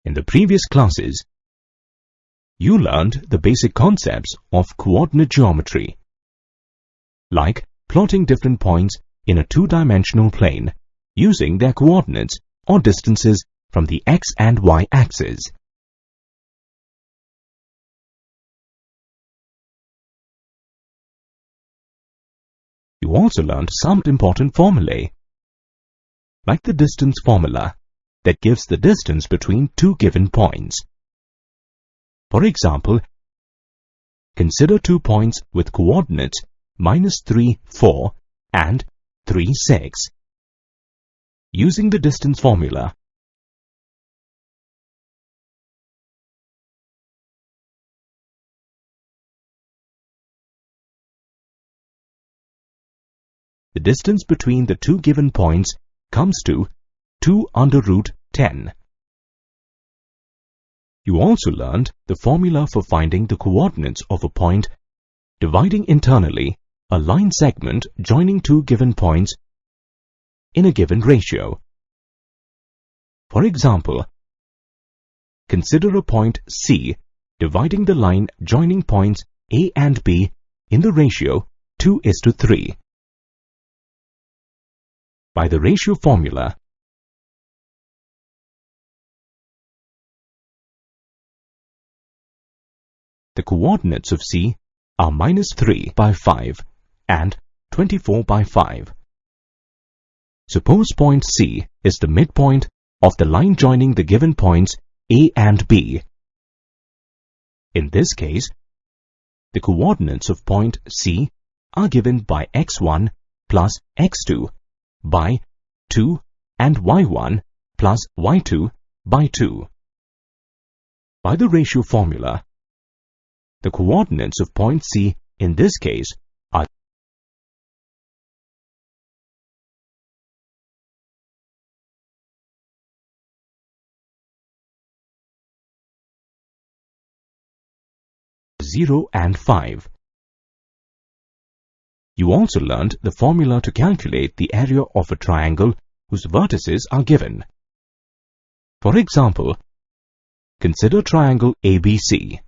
In the previous classes, you learned the basic concepts of coordinate geometry, like plotting different points in a two-dimensional plane using their coordinates or distances from the x and y axes. You also learned some important formulae, like the distance formula that gives the distance between two given points. For example, consider 2 points with coordinates -3, 4 and 3, 6. Using the distance formula, the distance between the two given points comes to 2√10. You also learned the formula for finding the coordinates of a point dividing internally a line segment joining two given points in a given ratio. For example, consider a point C dividing the line joining points A and B in the ratio 2:3. By the ratio formula, the coordinates of C are -3/5 and 24/5. Suppose point C is the midpoint of the line joining the given points A and B. In this case, the coordinates of point C are given by x1 plus x2 by 2 and y1 plus y2 by 2. By the ratio formula, the coordinates of point C in this case are 0 and 5. You also learned the formula to calculate the area of a triangle whose vertices are given. For example, consider triangle ABC.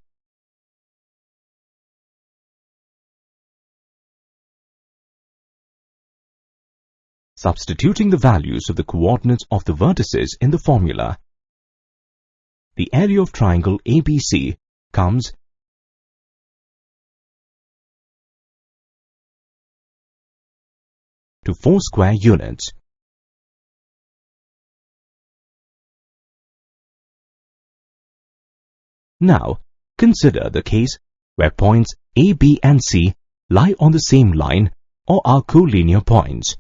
Substituting the values of the coordinates of the vertices in the formula, the area of triangle ABC comes to 4 square units. Now, consider the case where points A, B and C lie on the same line or are collinear points.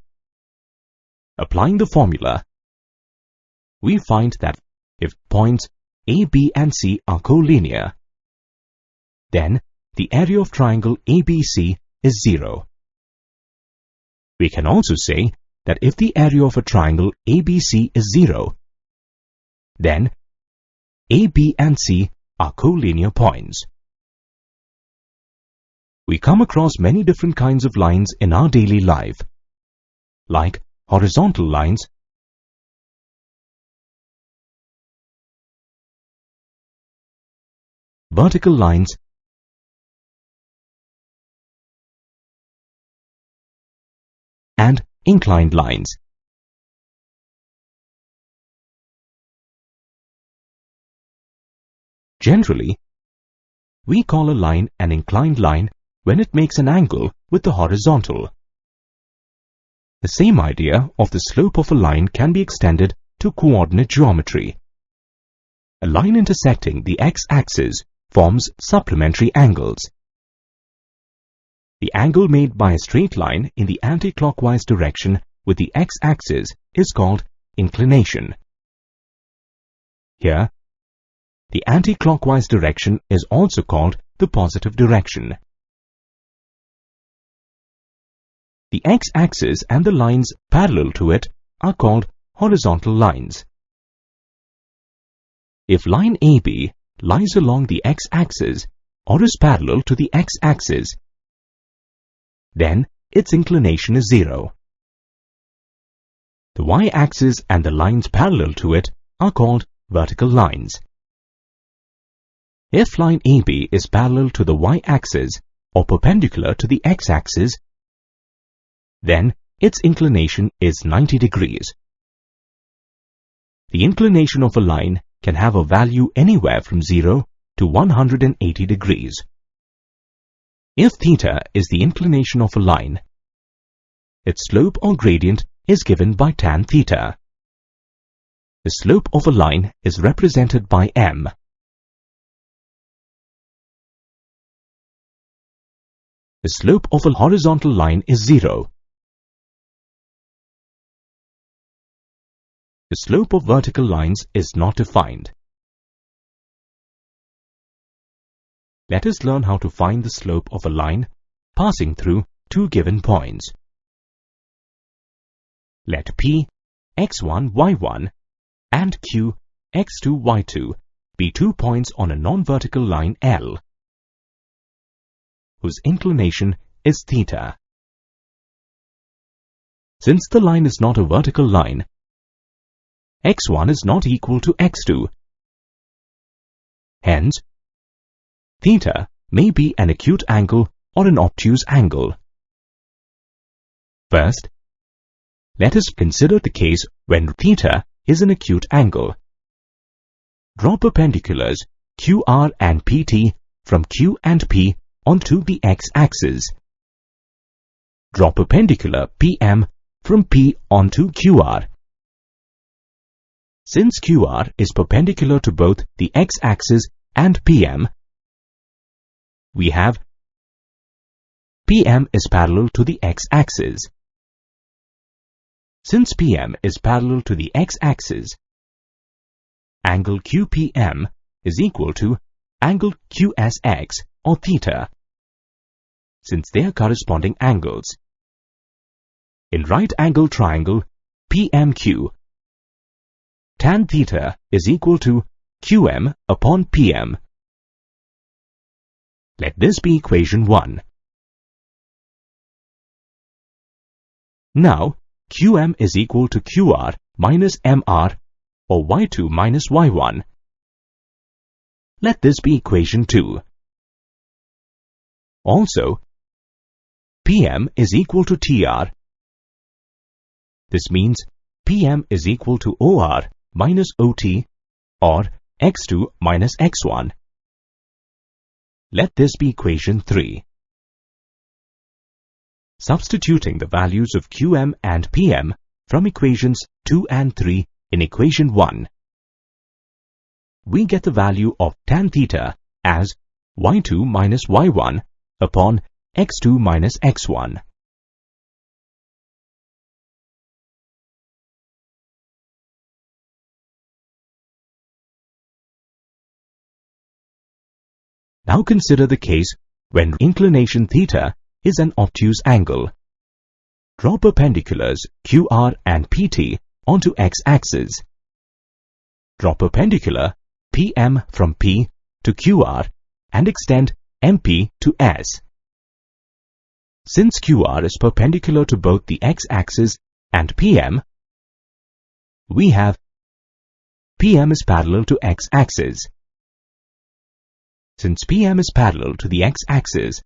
Applying the formula, we find that if points A, B and C are collinear, then the area of triangle ABC is 0. We can also say that if the area of a triangle ABC is 0, then A, B and C are collinear points. We come across many different kinds of lines in our daily life, like horizontal lines, vertical lines, and inclined lines. Generally, we call a line an inclined line when it makes an angle with the horizontal. The same idea of the slope of a line can be extended to coordinate geometry. A line intersecting the x-axis forms supplementary angles. The angle made by a straight line in the anti-clockwise direction with the x-axis is called inclination. Here, the anti-clockwise direction is also called the positive direction. The x-axis and the lines parallel to it are called horizontal lines. If line AB lies along the x-axis or is parallel to the x-axis, then its inclination is 0. The y-axis and the lines parallel to it are called vertical lines. If line AB is parallel to the y-axis or perpendicular to the x-axis, then its inclination is 90 degrees. The inclination of a line can have a value anywhere from 0 to 180 degrees. If theta is the inclination of a line, its slope or gradient is given by tan theta. The slope of a line is represented by m. The slope of a horizontal line is 0. The slope of vertical lines is not defined. Let us learn how to find the slope of a line passing through two given points. Let P, x1, y1 and Q, x2, y2 be 2 points on a non-vertical line L, whose inclination is theta. Since the line is not a vertical line, x1 is not equal to x2. Hence, theta may be an acute angle or an obtuse angle. First, let us consider the case when theta is an acute angle. Draw perpendiculars QR and PT from Q and P onto the x-axis. Draw perpendicular PM from P onto QR. Since QR is perpendicular to both the x-axis and PM, we have PM is parallel to the x-axis. Since PM is parallel to the x-axis, angle QPM is equal to angle QSX or theta, since they are corresponding angles. In right-angled triangle PMQ, tan theta is equal to QM upon PM. Let this be equation 1. Now, QM is equal to QR minus MR or Y2 minus Y1. Let this be equation 2. Also, PM is equal to TR. This means PM is equal to OR minus OT or X2 minus X1. Let this be equation 3. Substituting the values of QM and PM from equations 2 and 3 in equation 1, we get the value of tan theta as Y2 minus Y1 upon X2 minus X1. Now consider the case when inclination theta is an obtuse angle. Draw perpendiculars QR and PT onto x-axis. Draw perpendicular PM from P to QR and extend MP to S. Since QR is perpendicular to both the x-axis and PM, we have PM is parallel to x-axis. Since PM is parallel to the x-axis,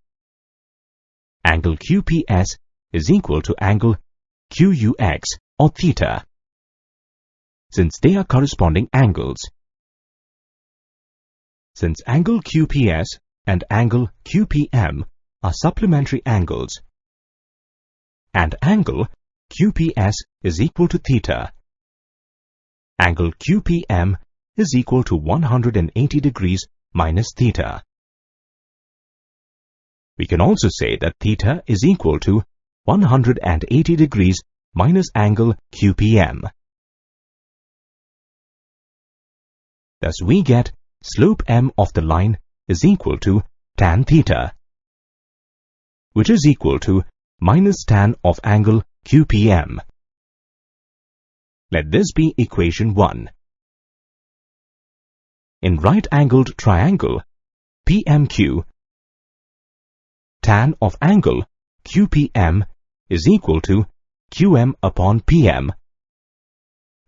angle QPS is equal to angle QUX or theta, since they are corresponding angles. Since angle QPS and angle QPM are supplementary angles, and angle QPS is equal to theta, angle QPM is equal to 180 degrees minus theta. We can also say that theta is equal to 180 degrees minus angle QPM. Thus we get slope m of the line is equal to tan theta, which is equal to minus tan of angle QPM. Let this be equation 1. In right-angled triangle PMQ, tan of angle QPM is equal to QM upon PM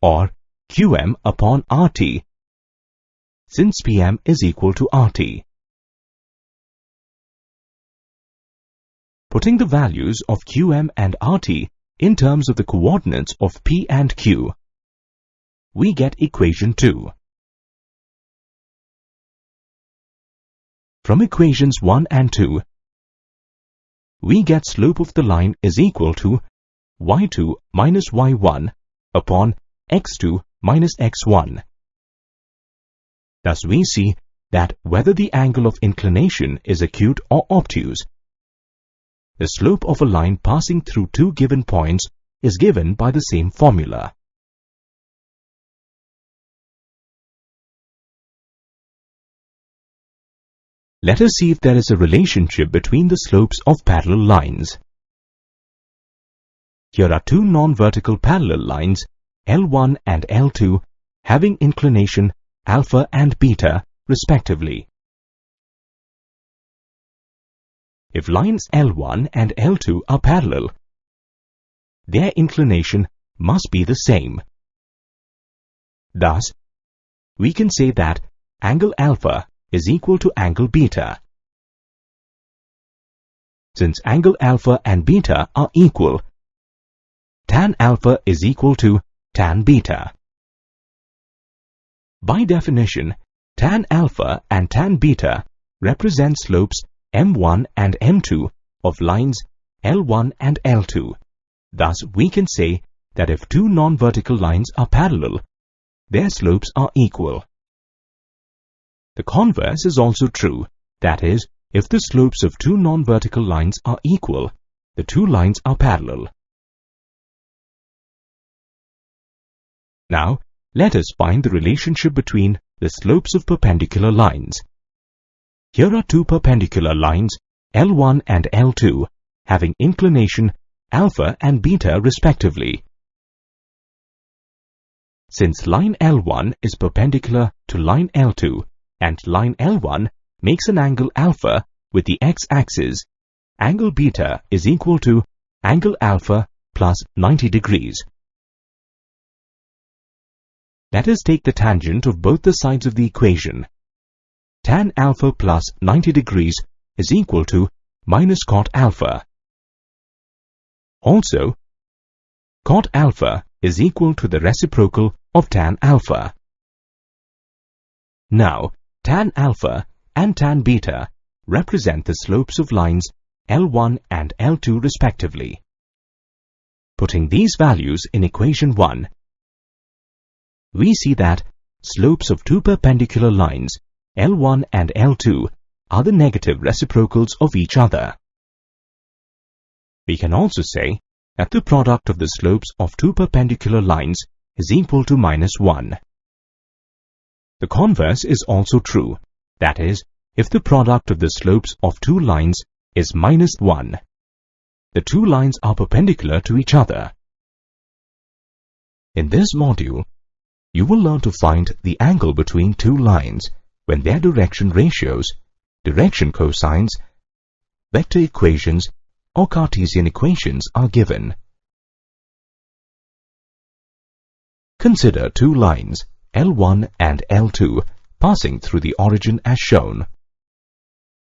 or QM upon RT since PM is equal to RT. Putting the values of QM and RT in terms of the coordinates of P and Q, we get equation 2. From equations 1 and 2, we get slope of the line is equal to y2 minus y1 upon x2 minus x1. Thus we see that whether the angle of inclination is acute or obtuse, the slope of a line passing through two given points is given by the same formula. Let us see if there is a relationship between the slopes of parallel lines. Here are two non-vertical parallel lines, L1 and L2, having inclination alpha and beta, respectively. If lines L1 and L2 are parallel, their inclination must be the same. Thus, we can say that angle alpha is equal to angle beta. Since angle alpha and beta are equal, tan alpha is equal to tan beta. By definition, tan alpha and tan beta represent slopes M1 and M2 of lines L1 and L2. Thus, we can say that if two non-vertical lines are parallel, their slopes are equal. The converse is also true, that is, if the slopes of two non-vertical lines are equal, the two lines are parallel. Now, let us find the relationship between the slopes of perpendicular lines. Here are two perpendicular lines, L1 and L2, having inclination alpha and beta respectively. Since line L1 is perpendicular to line L2, and line L1 makes an angle alpha with the x-axis, angle beta is equal to angle alpha plus 90 degrees. Let us take the tangent of both the sides of the equation. Tan alpha plus 90 degrees is equal to minus cot alpha. Also, cot alpha is equal to the reciprocal of tan alpha. Now, tan alpha and tan beta represent the slopes of lines L1 and L2 respectively. Putting these values in equation 1, we see that slopes of two perpendicular lines L1 and L2 are the negative reciprocals of each other. We can also say that the product of the slopes of two perpendicular lines is equal to minus 1. The converse is also true, that is, if the product of the slopes of two lines is minus 1, the two lines are perpendicular to each other. In this module, you will learn to find the angle between two lines when their direction ratios, direction cosines, vector equations, or Cartesian equations are given. Consider two lines, L1 and L2, passing through the origin as shown.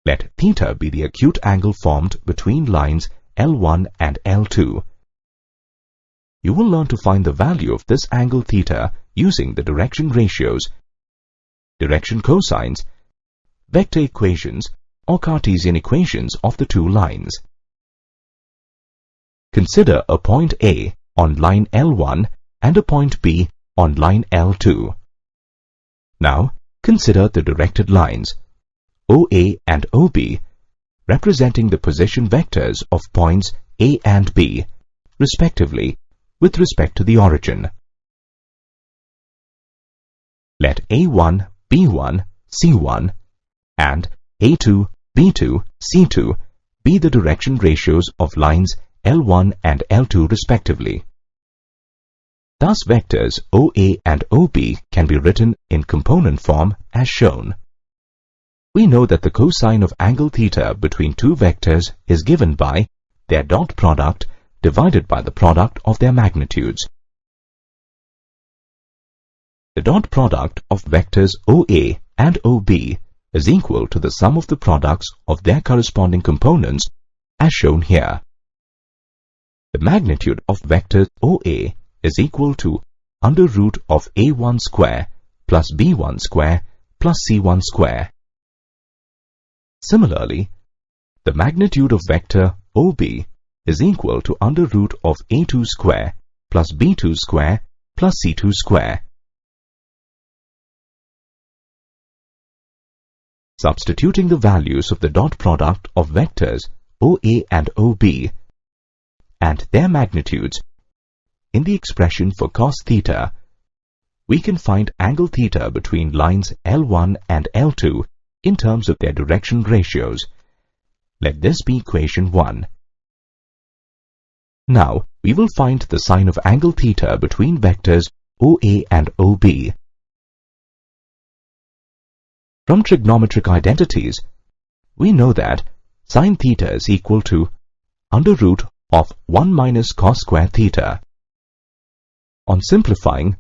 Let theta be the acute angle formed between lines L1 and L2. You will learn to find the value of this angle theta using the direction ratios, direction cosines, vector equations, or Cartesian equations of the two lines. Consider a point A on line L1 and a point B on line L2. Now, consider the directed lines, OA and OB, representing the position vectors of points A and B, respectively, with respect to the origin. Let A1, B1, C1 and A2, B2, C2 be the direction ratios of lines L1 and L2 respectively. Thus vectors OA and OB can be written in component form as shown. We know that the cosine of angle theta between two vectors is given by their dot product divided by the product of their magnitudes. The dot product of vectors OA and OB is equal to the sum of the products of their corresponding components as shown here. The magnitude of vector OA is equal to under root of A1 square plus B1 square plus C1 square. Similarly, the magnitude of vector OB is equal to under root of A2 square plus B2 square plus C2 square. Substituting the values of the dot product of vectors OA and OB and their magnitudes in the expression for cos theta, we can find angle theta between lines L1 and L2 in terms of their direction ratios. Let this be equation 1. Now, we will find the sign of angle theta between vectors OA and OB. From trigonometric identities, we know that sin theta is equal to under root of 1 minus cos square theta. On simplifying,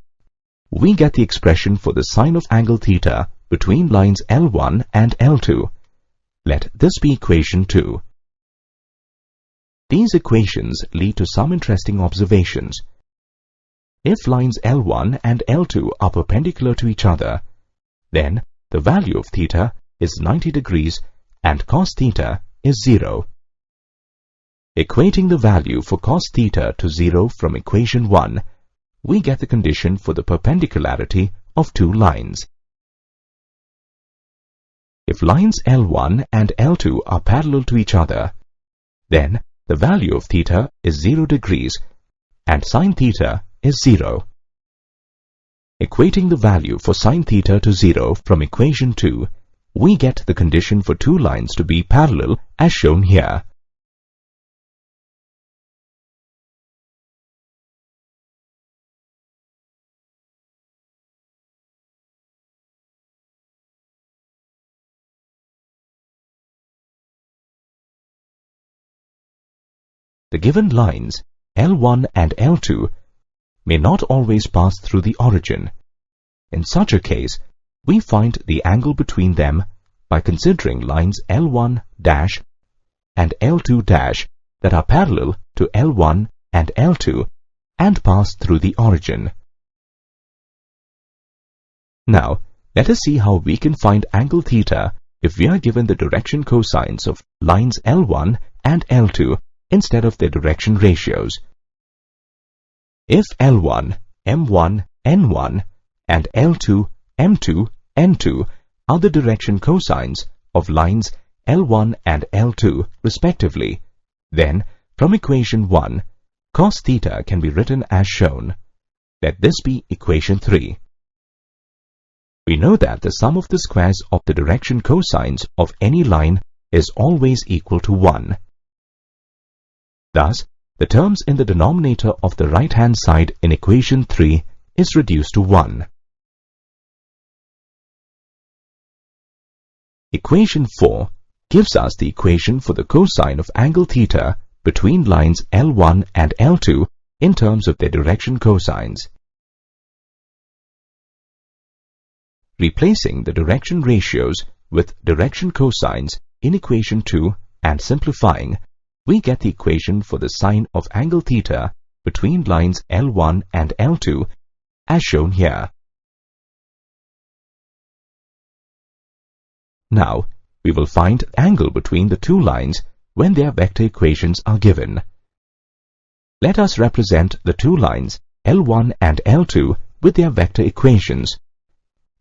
we get the expression for the sign of angle theta between lines L1 and L2. Let this be equation 2. These equations lead to some interesting observations. If lines L1 and L2 are perpendicular to each other, then the value of theta is 90 degrees and cos theta is 0. Equating the value for cos theta to 0 from equation 1, we get the condition for the perpendicularity of two lines. If lines L1 and L2 are parallel to each other, then the value of theta is 0 degrees and sin theta is 0. Equating the value for sin theta to 0 from equation 2, we get the condition for two lines to be parallel as shown here. The given lines L1 and L2 may not always pass through the origin. In such a case, we find the angle between them by considering lines L1' and L2' that are parallel to L1 and L2 and pass through the origin. Now, let us see how we can find angle theta if we are given the direction cosines of lines L1 and L2 instead of their direction ratios. If L1, M1, N1 and L2, M2, N2 are the direction cosines of lines L1 and L2 respectively, then from equation 1, cos theta can be written as shown. Let this be equation 3. We know that the sum of the squares of the direction cosines of any line is always equal to 1. Thus, the terms in the denominator of the right-hand side in equation 3 is reduced to 1. Equation 4 gives us the equation for the cosine of angle theta between lines L1 and L2 in terms of their direction cosines. Replacing the direction ratios with direction cosines in equation 2 and simplifying, we get the equation for the sine of angle theta between lines L1 and L2 as shown here. Now, we will find the angle between the two lines when their vector equations are given. Let us represent the two lines L1 and L2 with their vector equations.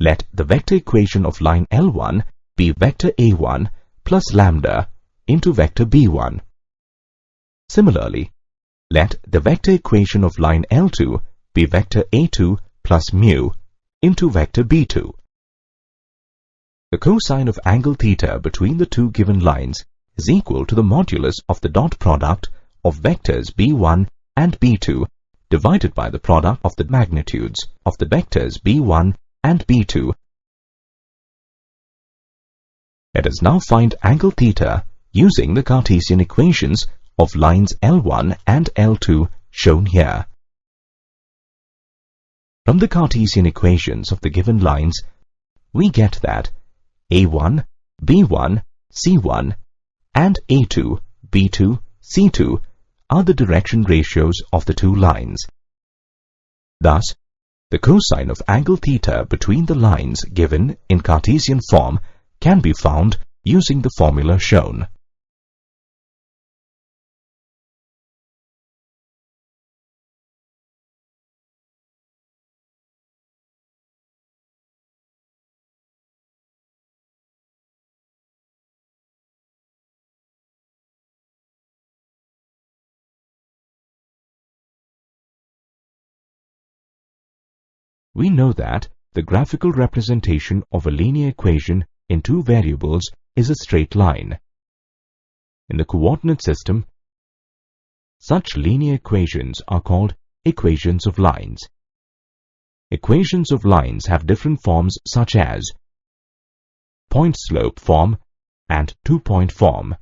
Let the vector equation of line L1 be vector A1 plus lambda into vector B1. Similarly, let the vector equation of line L2 be vector A2 plus mu into vector B2. The cosine of angle theta between the two given lines is equal to the modulus of the dot product of vectors B1 and B2 divided by the product of the magnitudes of the vectors B1 and B2. Let us now find angle theta using the Cartesian equations of lines L1 and L2 shown here. From the Cartesian equations of the given lines, we get that A1, B1, C1 and A2, B2, C2 are the direction ratios of the two lines. Thus, the cosine of angle theta between the lines given in Cartesian form can be found using the formula shown. We know that the graphical representation of a linear equation in two variables is a straight line. In the coordinate system, such linear equations are called equations of lines. Equations of lines have different forms such as point-slope form and two-point form.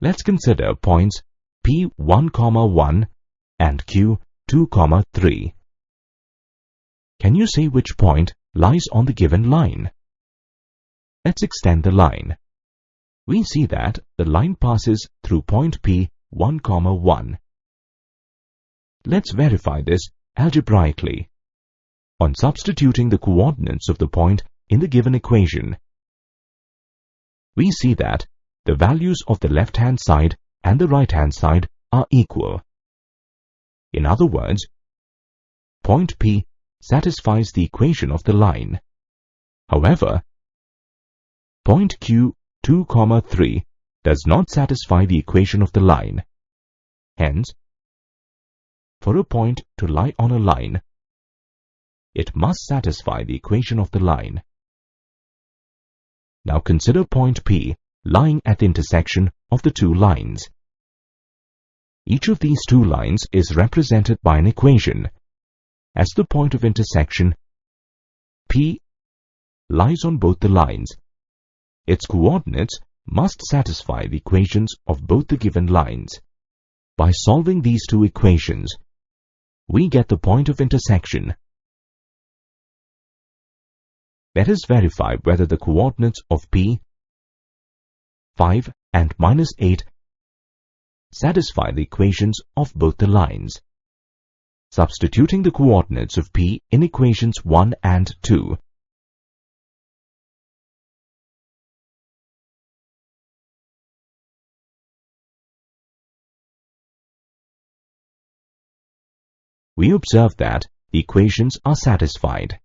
Let's consider points P1, 1 and Q2, 3. Can you say which point lies on the given line? Let's extend the line. We see that the line passes through point P1, 1. Let's verify this algebraically. On substituting the coordinates of the point in the given equation, we see that the values of the left-hand side and the right-hand side are equal. In other words, point P satisfies the equation of the line. However, point Q2, 3 does not satisfy the equation of the line. Hence, for a point to lie on a line, it must satisfy the equation of the line. Now consider point P lying at the intersection of the two lines. Each of these two lines is represented by an equation. As the point of intersection, P lies on both the lines. Its coordinates must satisfy the equations of both the given lines. By solving these two equations, we get the point of intersection. Let us verify whether the coordinates of P, 5 and -8 satisfy the equations of both the lines. Substituting the coordinates of P in equations 1 and 2, we observe that the equations are satisfied.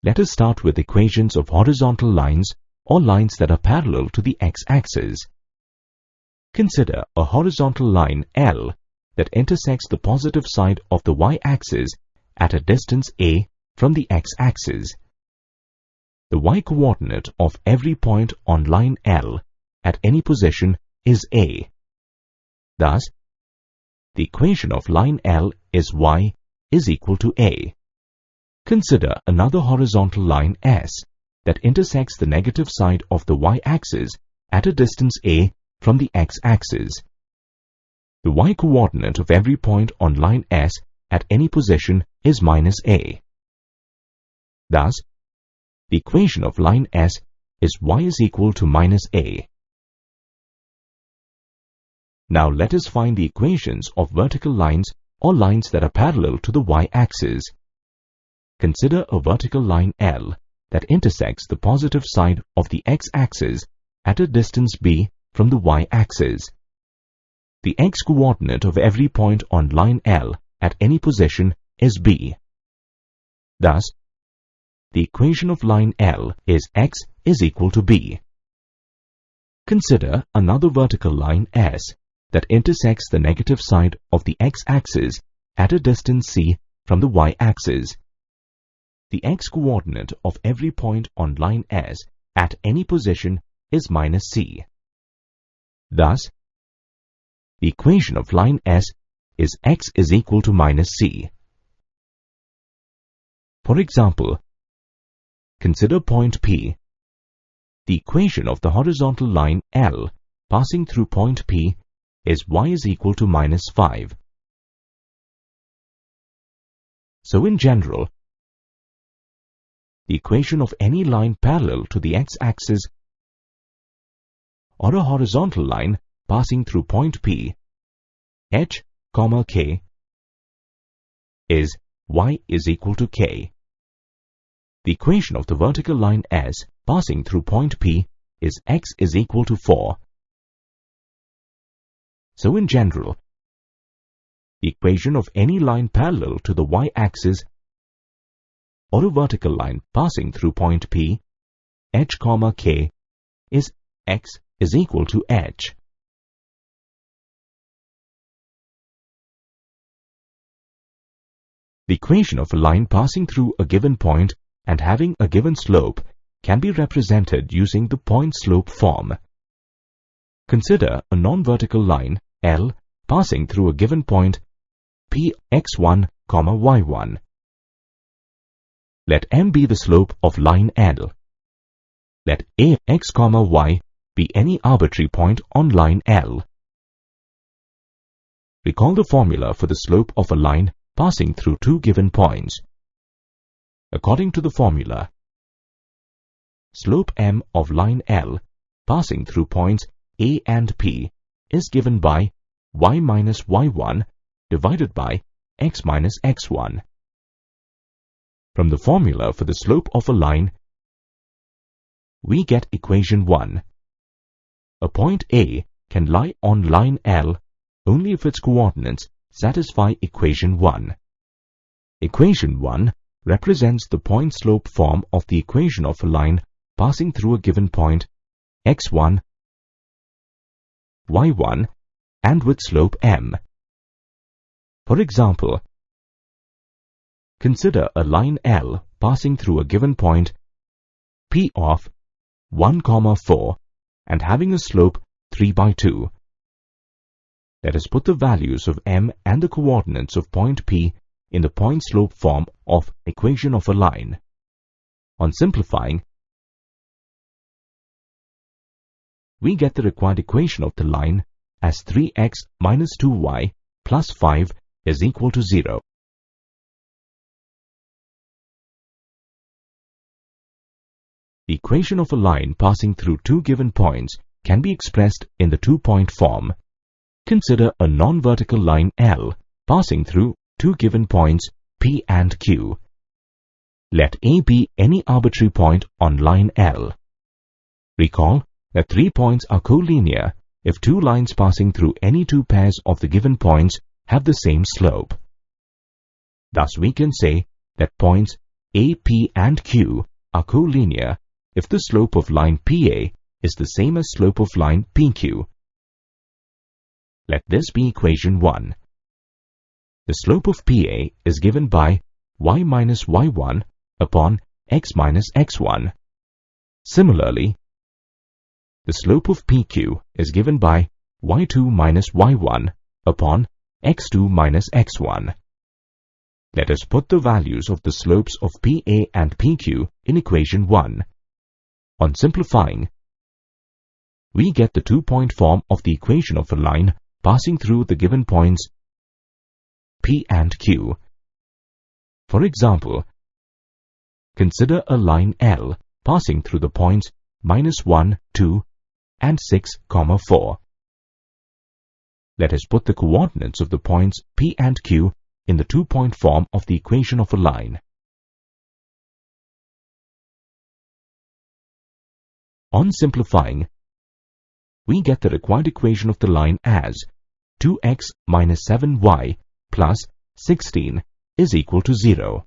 Let us start with equations of horizontal lines or lines that are parallel to the x-axis. Consider a horizontal line L that intersects the positive side of the y-axis at a distance a from the x-axis. The y-coordinate of every point on line L at any position is a. Thus, the equation of line L is y is equal to a. Consider another horizontal line S that intersects the negative side of the y-axis at a distance a from the x-axis. The y-coordinate of every point on line S at any position is -a. Thus, the equation of line S is y is equal to -a. Now let us find the equations of vertical lines or lines that are parallel to the y-axis. Consider a vertical line L that intersects the positive side of the x-axis at a distance b from the y-axis. The x-coordinate of every point on line L at any position is b. Thus, the equation of line L is x is equal to b. Consider another vertical line S that intersects the negative side of the x-axis at a distance c from the y-axis. The x-coordinate of every point on line S at any position is -c. Thus, the equation of line S is x is equal to -c. For example, consider point P. The equation of the horizontal line L passing through point P is y is equal to -5. So in general, the equation of any line parallel to the x-axis or a horizontal line passing through point P, h, k, is y is equal to k. The equation of the vertical line S passing through point P is x is equal to 4. So in general, the equation of any line parallel to the y-axis or a vertical line passing through point P, h, k, is x is equal to h. The equation of a line passing through a given point and having a given slope can be represented using the point-slope form. Consider a non-vertical line, L, passing through a given point, P x1, y1. Let M be the slope of line L. Let A x, y be any arbitrary point on line L. Recall the formula for the slope of a line passing through two given points. According to the formula, slope M of line L passing through points A and P is given by y minus y1 divided by x minus x1. From the formula for the slope of a line, we get equation 1. A point A can lie on line L only if its coordinates satisfy equation 1. Equation 1 represents the point-slope form of the equation of a line passing through a given point x1, y1 and with slope m. For example, consider a line L passing through a given point P of 1, 4 and having a slope 3/2. Let us put the values of m and the coordinates of point P in the point-slope form of equation of a line. On simplifying, we get the required equation of the line as 3x minus 2y plus 5 is equal to 0. The equation of a line passing through two given points can be expressed in the two-point form. Consider a non-vertical line L passing through two given points P and Q. Let A be any arbitrary point on line L. Recall that 3 points are collinear if two lines passing through any two pairs of the given points have the same slope. Thus we can say that points A, P and Q are collinear if the slope of line PA is the same as slope of line PQ. Let this be equation 1. The slope of PA is given by y minus y1 upon x minus x1. Similarly, the slope of PQ is given by y2 minus y1 upon x2 minus x1. Let us put the values of the slopes of PA and PQ in equation 1. On simplifying, we get the two-point form of the equation of a line passing through the given points P and Q. For example, consider a line L passing through the points -1, 2 and 6, 4. Let us put the coordinates of the points P and Q in the two-point form of the equation of a line. On simplifying, we get the required equation of the line as 2x minus 7y plus 16 is equal to 0.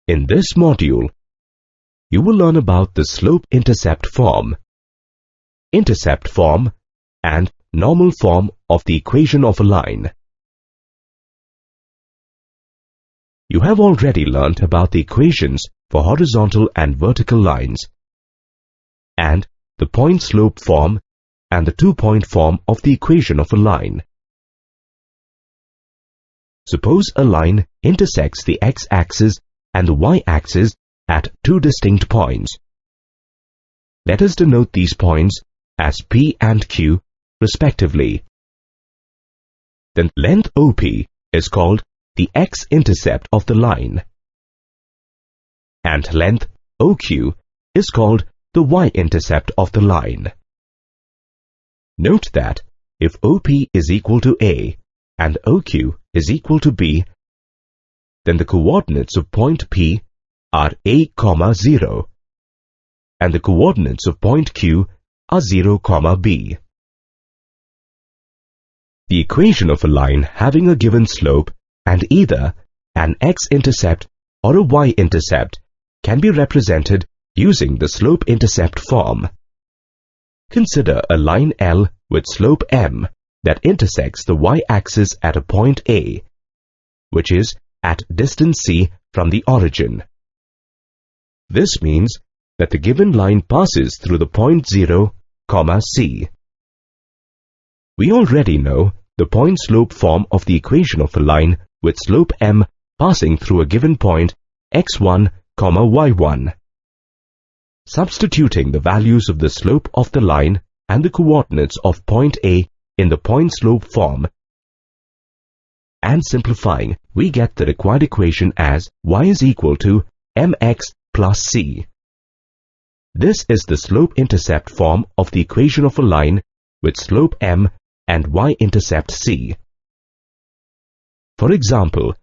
In this module, you will learn about the slope-intercept form, intercept form, and normal form of the equation of a line. You have already learnt about the equations for horizontal and vertical lines, and the point-slope form and the two-point form of the equation of a line. Suppose a line intersects the x-axis and the y-axis at two distinct points. Let us denote these points as P and Q respectively. The length OP is called the x-intercept of the line, and length OQ is called the y-intercept of the line. Note that if OP is equal to A and OQ is equal to B, then the coordinates of point P are A, 0, and the coordinates of point Q are 0, B. The equation of a line having a given slope and either an x-intercept or a y-intercept can be represented using the slope-intercept form. Consider a line L with slope m that intersects the y-axis at a point A, which is at distance c from the origin. This means that the given line passes through the point 0, c. We already know the point-slope form of the equation of a line with slope m passing through a given point x1, y1. Substituting the values of the slope of the line and the coordinates of point A in the point-slope form and simplifying, we get the required equation as y is equal to mx plus c. This is the slope-intercept form of the equation of a line with slope m and y-intercept c. For example,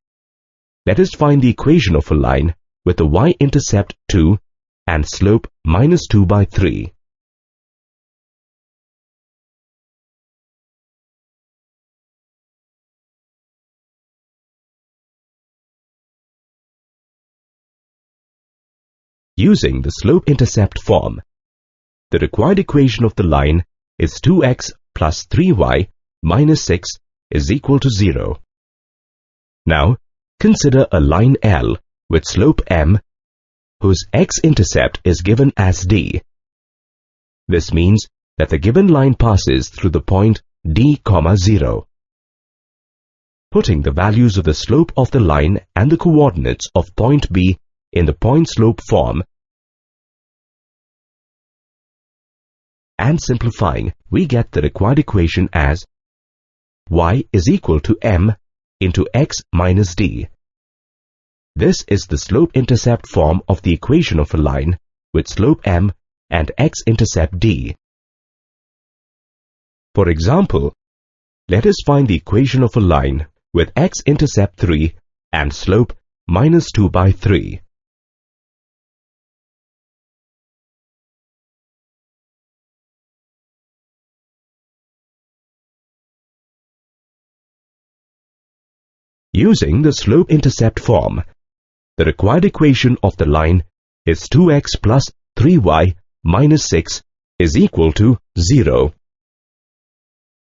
let us find the equation of a line with the y-intercept 2 and slope -2/3. Using the slope-intercept form, the required equation of the line is 2x plus 3y minus 6 is equal to 0. Now, consider a line L with slope m whose x-intercept is given as d. This means that the given line passes through the point d, 0. Putting the values of the slope of the line and the coordinates of point B in the point-slope form and simplifying, we get the required equation as y is equal to m into x minus d. This is the slope-intercept form of the equation of a line with slope m and x-intercept d. For example, let us find the equation of a line with x-intercept 3 and slope -2/3. Using the slope-intercept form, the required equation of the line is 2x plus 3y minus 6 is equal to 0.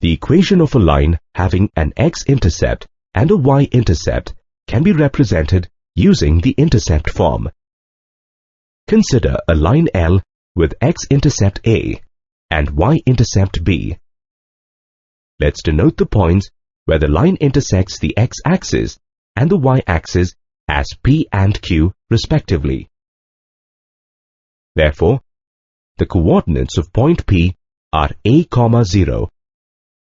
The equation of a line having an x-intercept and a y-intercept can be represented using the intercept form. Consider a line L with x-intercept A and y-intercept B. Let's denote the points where the line intersects the x-axis and the y-axis as P and Q respectively. Therefore, the coordinates of point P are A, 0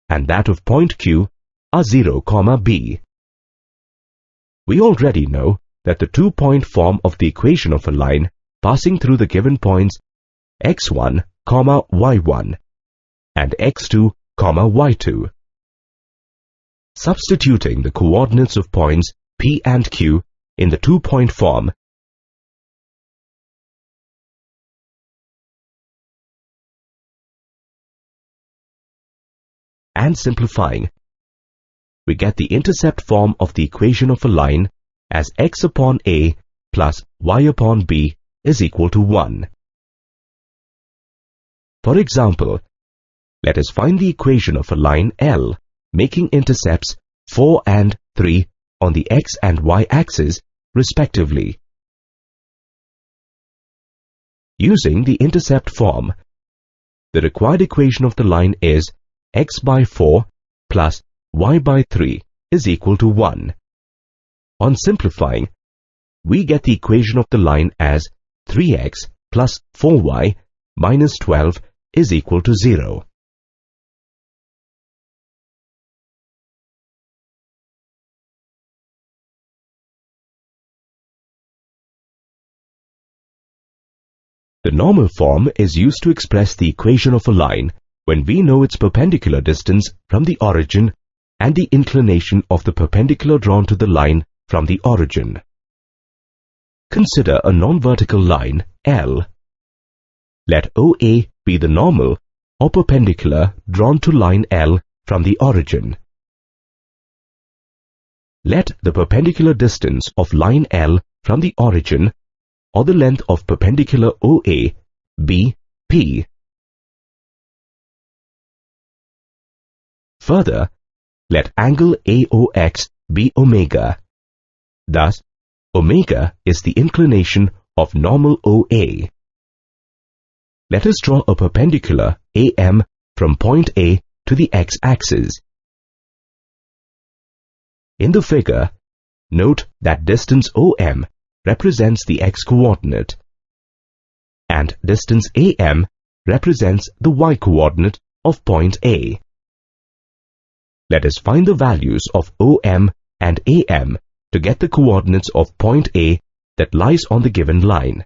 and that of point Q are 0, B. We already know that the two-point form of the equation of a line passing through the given points x1, y1 and x2, y2. Substituting the coordinates of points P and Q in the two-point form and simplifying, we get the intercept form of the equation of a line as x upon A plus y upon B is equal to 1. For example, let us find the equation of a line L making intercepts 4 and 3 on the x and y axis respectively. Using the intercept form, the required equation of the line is x by 4 plus y by 3 is equal to 1. On simplifying, we get the equation of the line as 3x plus 4y minus 12 is equal to 0. normal form is used to express the equation of a line when we know its perpendicular distance from the origin and the inclination of the perpendicular drawn to the line from the origin. Consider a non-vertical line L. Let OA be the normal or perpendicular drawn to line L from the origin. Let the perpendicular distance of line L from the origin or the length of perpendicular OA be P. Further, let angle AOX be omega. Thus, omega is the inclination of normal OA. Let us draw a perpendicular AM from point A to the x-axis. In the figure, note that distance OM represents the x-coordinate and distance AM represents the y-coordinate of point A. Let us find the values of OM and AM to get the coordinates of point A that lies on the given line.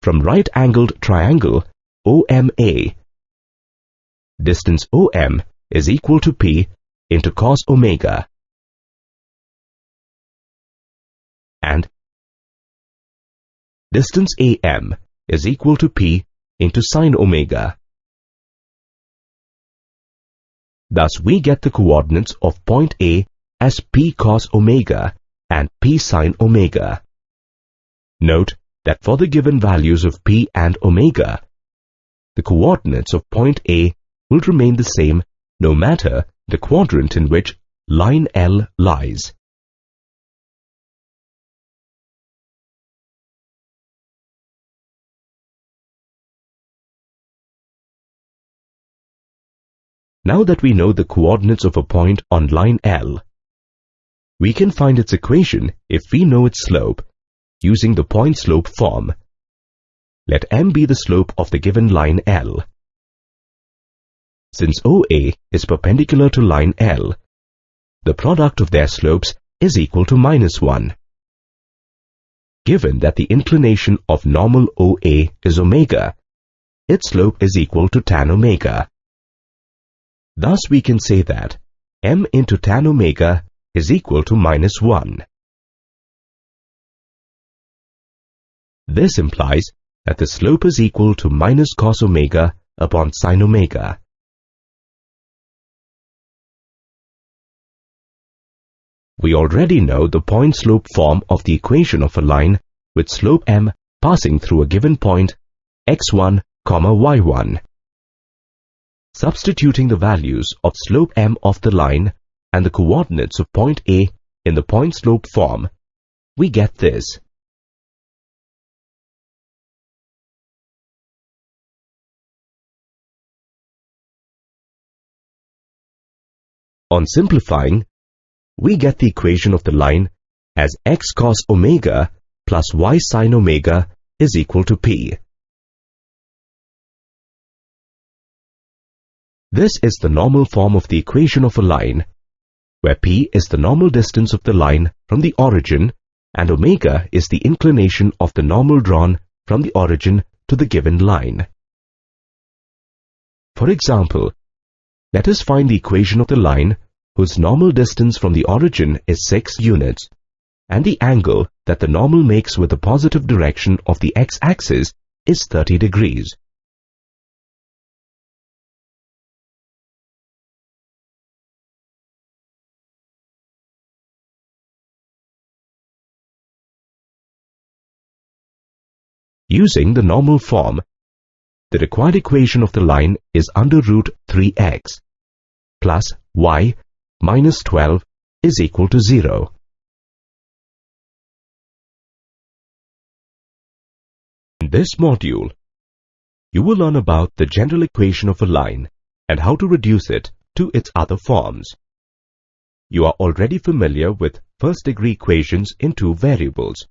From right-angled triangle OMA, distance OM is equal to P into cos omega, and distance AM is equal to P into sin omega. Thus we get the coordinates of point A as P cos omega and P sin omega. Note that for the given values of P and omega, the coordinates of point A will remain the same no matter the quadrant in which line L lies. Now that we know the coordinates of a point on line L, we can find its equation if we know its slope using the point-slope form. Let M be the slope of the given line L. Since OA is perpendicular to line L, the product of their slopes is equal to -1. Given that the inclination of normal OA is omega, its slope is equal to tan omega. Thus we can say that M into tan omega is equal to -1. This implies that the slope is equal to minus cos omega upon sin omega. We already know the point-slope form of the equation of a line with slope M passing through a given point x1, y1. Substituting the values of slope M of the line and the coordinates of point A in the point-slope form, we get this. On simplifying, we get the equation of the line as x cos omega plus y sin omega is equal to P. This is the normal form of the equation of a line, where P is the normal distance of the line from the origin and omega is the inclination of the normal drawn from the origin to the given line. For example, let us find the equation of the line whose normal distance from the origin is 6 units, and the angle that the normal makes with the positive direction of the x-axis is 30 degrees. Using the normal form, the required equation of the line is under root 3x plus y minus 12 is equal to 0. In this module, you will learn about the general equation of a line and how to reduce it to its other forms. You are already familiar with first-degree equations in two variables.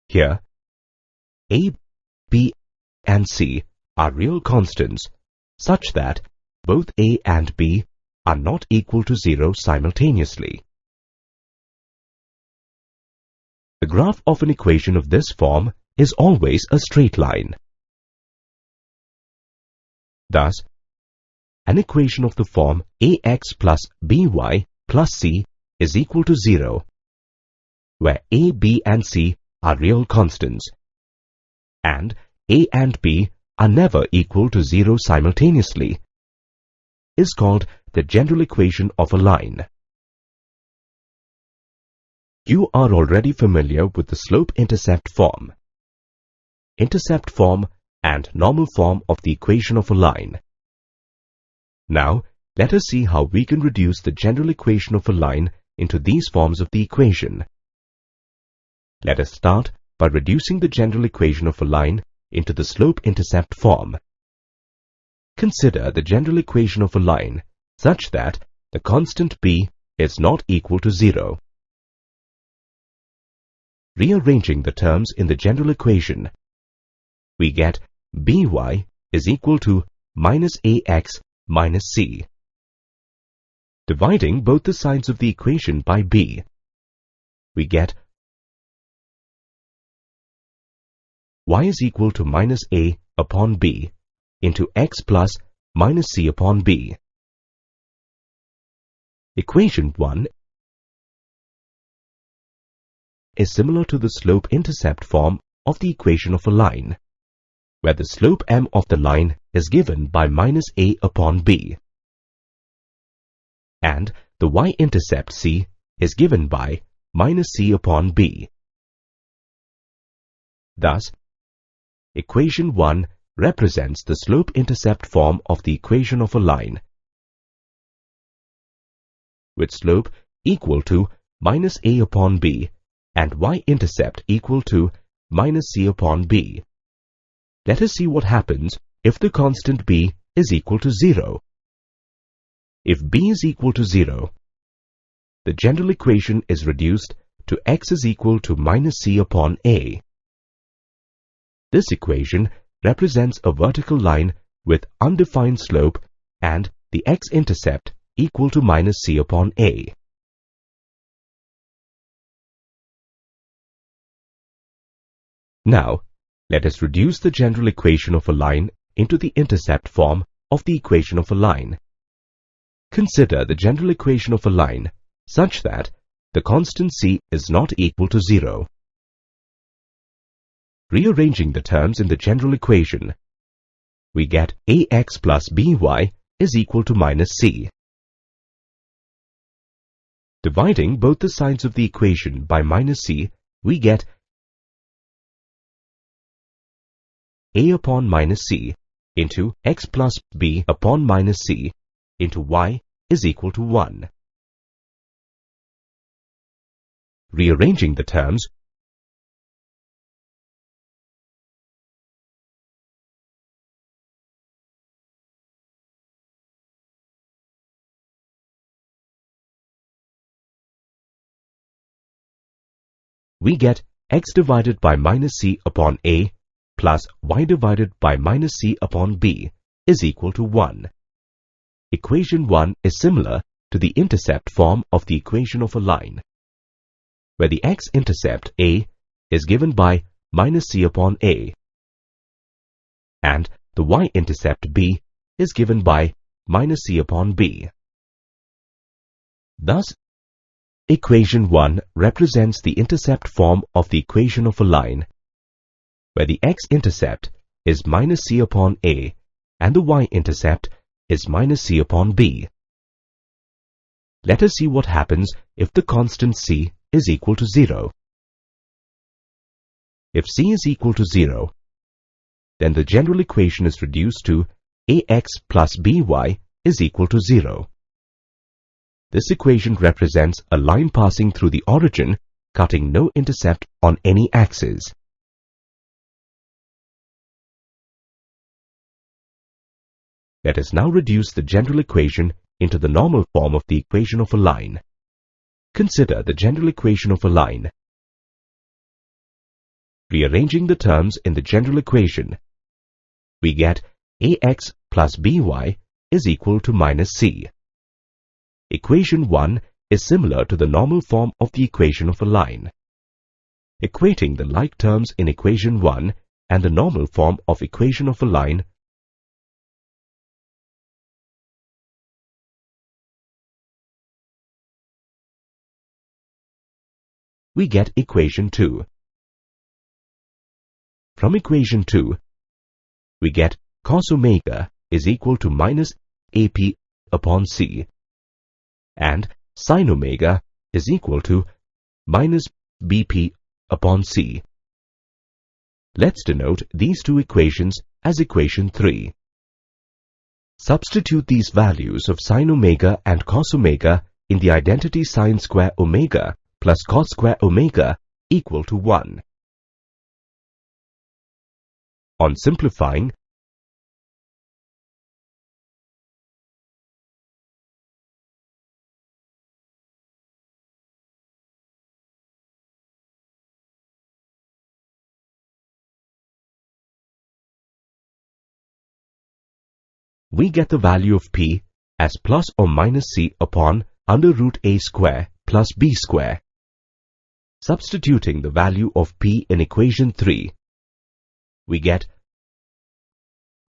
Here, A, B, and C are real constants such that both A and B are not equal to 0 simultaneously. The graph of an equation of this form is always a straight line. Thus, an equation of the form ax plus by plus c is equal to 0, where a, b and c are real constants, and a and b are never equal to 0 simultaneously, is called the general equation of a line. You are already familiar with the slope-intercept form, intercept form and normal form of the equation of a line. Now, let us see how we can reduce the general equation of a line into these forms of the equation. Let us start by reducing the general equation of a line into the slope-intercept form. Consider the general equation of a line such that the constant b is not equal to 0. Rearranging the terms in the general equation, we get by is equal to minus ax minus c. Dividing both the sides of the equation by b, we get y is equal to minus a upon b into x plus minus c upon b. Equation 1 is similar to the slope-intercept form of the equation of a line, where the slope m of the line is given by minus a upon b, and the y-intercept c is given by minus c upon b. Thus, equation 1 represents the slope-intercept form of the equation of a line, with slope equal to minus a upon b and y-intercept equal to minus c upon b. Let us see what happens if the constant b is equal to 0. If b is equal to 0, the general equation is reduced to x is equal to minus c upon a. This equation represents a vertical line with undefined slope and the x-intercept equal to minus c upon a. Now, let us reduce the general equation of a line into the intercept form of the equation of a line. Consider the general equation of a line such that the constant c is not equal to 0. Rearranging the terms in the general equation, we get ax plus by is equal to minus c. Dividing both the sides of the equation by minus c, we get a upon minus c into x plus b upon minus c into y is equal to 1. Rearranging the terms, we get x divided by minus c upon a plus y divided by minus c upon b is equal to 1. Equation 1 is similar to the intercept form of the equation of a line, where the x-intercept a is given by minus c upon a, and the y-intercept b is given by minus c upon b. Thus, equation 1 represents the intercept form of the equation of a line, where the x-intercept is minus c upon a and the y-intercept is minus c upon b. Let us see what happens if the constant c is equal to 0. If c is equal to 0, then the general equation is reduced to ax plus by is equal to 0. This equation represents a line passing through the origin, cutting no intercept on any axis. Let us now reduce the general equation into the normal form of the equation of a line. Consider the general equation of a line. Rearranging the terms in the general equation, we get ax plus by is equal to minus c. Equation 1 is similar to the normal form of the equation of a line. equating the like terms in equation 1 and the normal form of equation of a line, we get equation 2. From equation 2, we get cos omega is equal to minus AP upon C, and sin omega is equal to minus BP upon C. Let's denote these two equations as equation 3. Substitute these values of sin omega and cos omega in the identity sin square omega plus cos square omega equal to 1. On simplifying, we get the value of P as plus or minus C upon under root A square plus B square. Substituting the value of P in equation 3, we get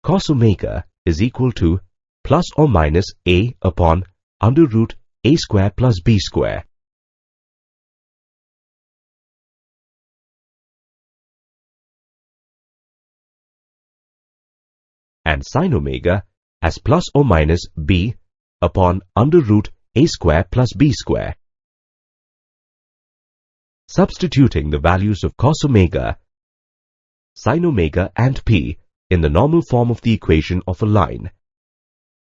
cos omega is equal to plus or minus A upon under root A square plus B square. And sin omega as plus or minus B upon under root A square plus B square. Substituting the values of cos omega, sin omega and P in the normal form of the equation of a line,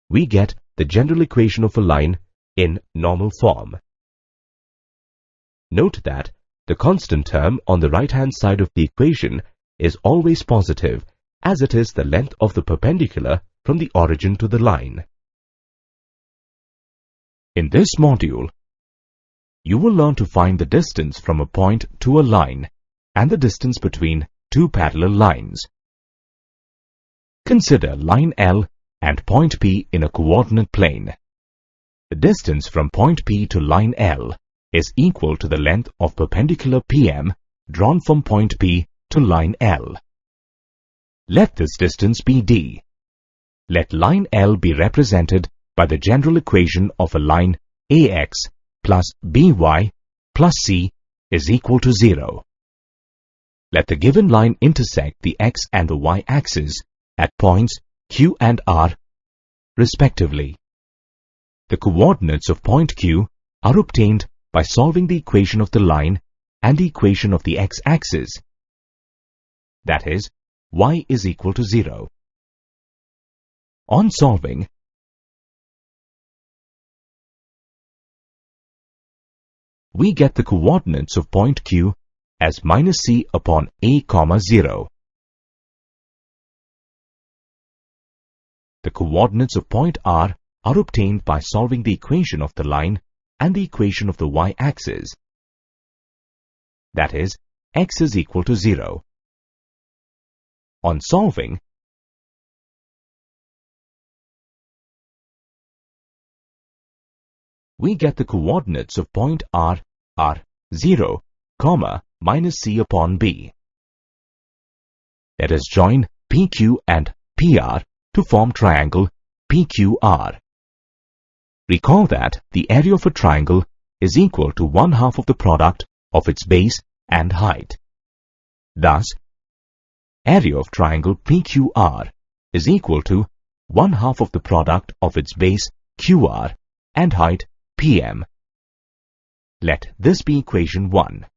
we get the general equation of a line in normal form. Note that the constant term on the right-hand side of the equation is always positive, as it is the length of the perpendicular from the origin to the line. In this module, you will learn to find the distance from a point to a line and the distance between two parallel lines. Consider line L and point P in a coordinate plane. The distance from point P to line L is equal to the length of perpendicular PM drawn from point P to line L. Let this distance be D. Let line L be represented by the general equation of a line AX plus BY plus C is equal to 0. Let the given line intersect the X and the Y axis at points Q and R, respectively. The coordinates of point Q are obtained by solving the equation of the line and the equation of the x-axis. That is, y is equal to 0. On solving, we get the coordinates of point Q as minus c upon a comma 0. The coordinates of point R are obtained by solving the equation of the line and the equation of the y-axis. That is, x is equal to 0. On solving, we get the coordinates of point R are 0, comma, minus c upon b. Let us join PQ and PR to form triangle PQR. Recall that the area of a triangle is equal to 1/2 of the product of its base and height. Thus, area of triangle PQR is equal to 1/2 of the product of its base QR and height PM. Let this be equation 1.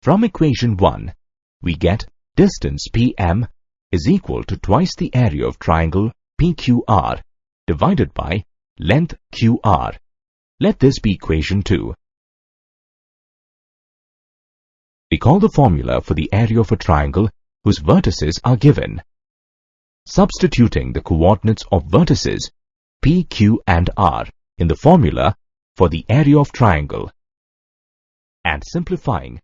From equation 1, we get distance PM is equal to twice the area of triangle PQR divided by length QR. Let this be equation 2. Recall the formula for the area of a triangle whose vertices are given. Substituting the coordinates of vertices P, Q and R in the formula for the area of triangle and simplifying,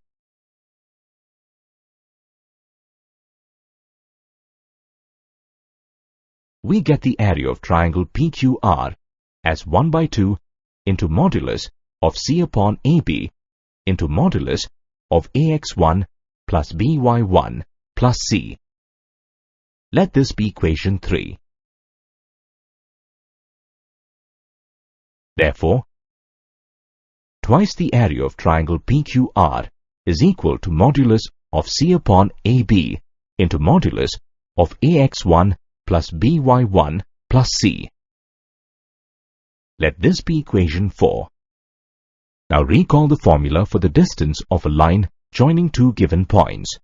we get the area of triangle PQR as 1/2 into modulus of C upon AB into modulus of ax1 plus by1 plus c. Let this be equation 3. Therefore, twice the area of triangle PQR is equal to modulus of C upon AB into modulus of ax1 plus by1 plus c. Let this be equation 4. Now recall the formula for the distance of a line joining two given points.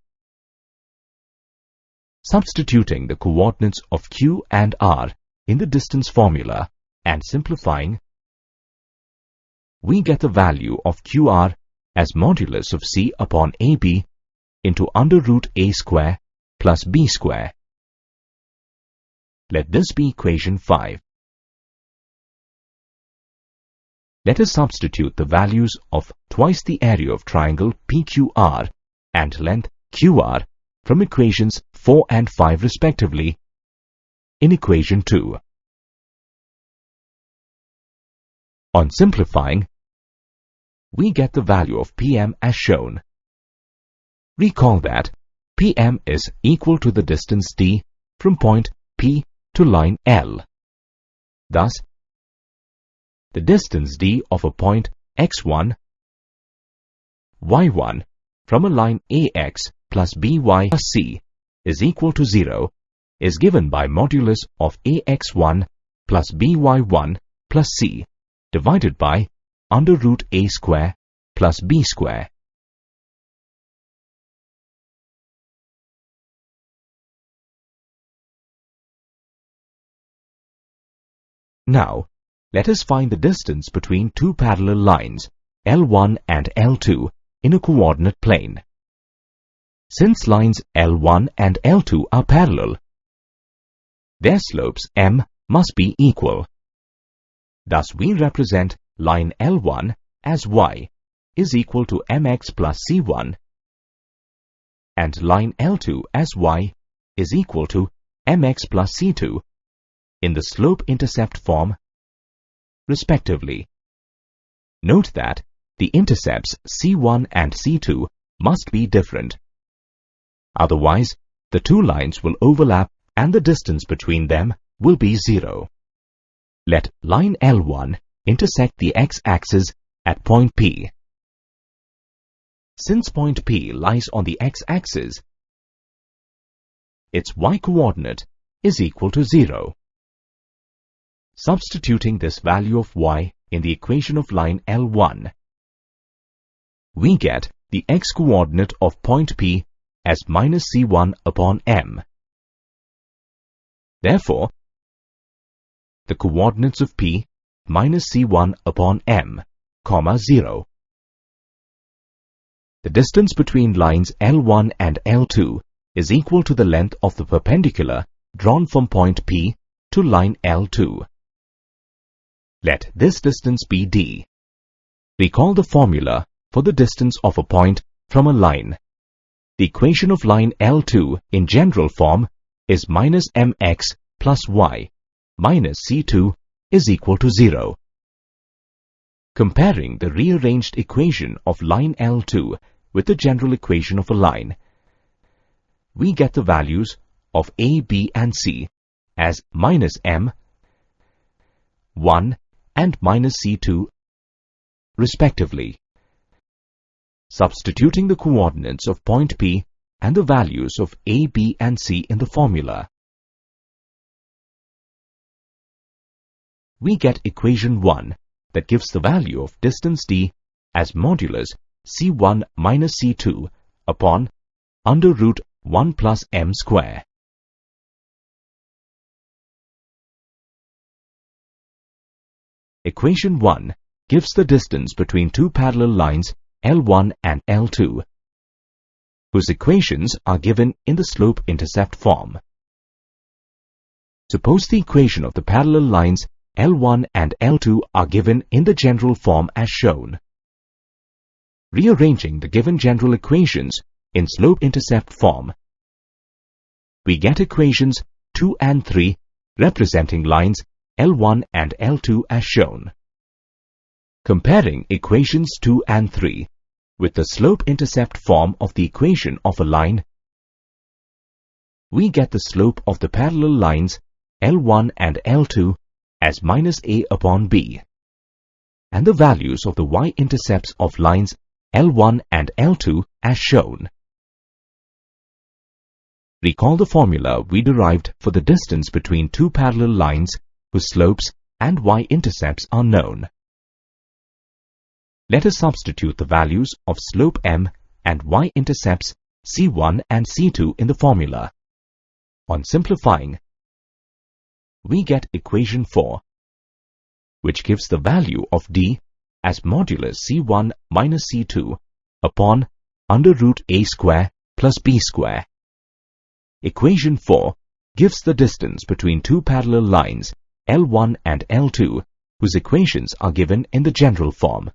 Substituting the coordinates of Q and R in the distance formula and simplifying, we get the value of QR as modulus of C upon AB into under root A square plus B square. Let this be equation 5. Let us substitute the values of twice the area of triangle PQR and length QR from equations 4 and 5 respectively in equation 2. On simplifying, we get the value of PM as shown. Recall that PM is equal to the distance D from point P to line L. Thus, the distance D of a point x1, y1 from a line AX plus BY plus C is equal to 0 is given by modulus of AX1 plus BY1 plus C divided by under root A square plus B square. Now, let us find the distance between two parallel lines, L1 and L2, in a coordinate plane. Since lines L1 and L2 are parallel, their slopes m must be equal. Thus, we represent line L1 as y is equal to mx plus c1 and line L2 as y is equal to mx plus c2 in the slope-intercept form, respectively. Note that the intercepts C1 and C2 must be different. Otherwise, the two lines will overlap and the distance between them will be 0. Let line L1 intersect the x-axis at point P. Since point P lies on the x-axis, its y-coordinate is equal to 0. Substituting this value of y in the equation of line L1, we get the x-coordinate of point P as minus c1 upon m. Therefore, the coordinates of P minus c1 upon m, 0. The distance between lines L1 and L2 is equal to the length of the perpendicular drawn from point P to line L2. Let this distance be d. Recall the formula for the distance of a point from a line. The equation of line L2 in general form is minus mx plus y minus c2 is equal to 0. Comparing the rearranged equation of line L2 with the general equation of a line, we get the values of a, b and c as minus m, 1 and minus c2 respectively. Substituting the coordinates of point P and the values of a, b and c in the formula, we get equation 1 that gives the value of distance d as modulus c1 minus c2 upon under root 1 plus m square. Equation 1 gives the distance between two parallel lines L1 and L2, whose equations are given in the slope-intercept form. Suppose the equation of the parallel lines L1 and L2 are given in the general form as shown. Rearranging the given general equations in slope-intercept form, we get equations 2 and 3 representing lines L1 and L2 as shown. Comparing equations 2 and 3, With the slope-intercept form of the equation of a line, we get the slope of the parallel lines L1 and L2 as minus a upon b, and the values of the y-intercepts of lines L1 and L2 as shown. Recall the formula we derived for the distance between two parallel lines whose slopes and y-intercepts are known. Let us substitute the values of slope m and y-intercepts c1 and c2 in the formula. On simplifying, we get equation 4, which gives the value of d as modulus c1 minus c2 upon under root a square plus b square. Equation 4 gives the distance between two parallel lines L1 and L2 whose equations are given in the general form.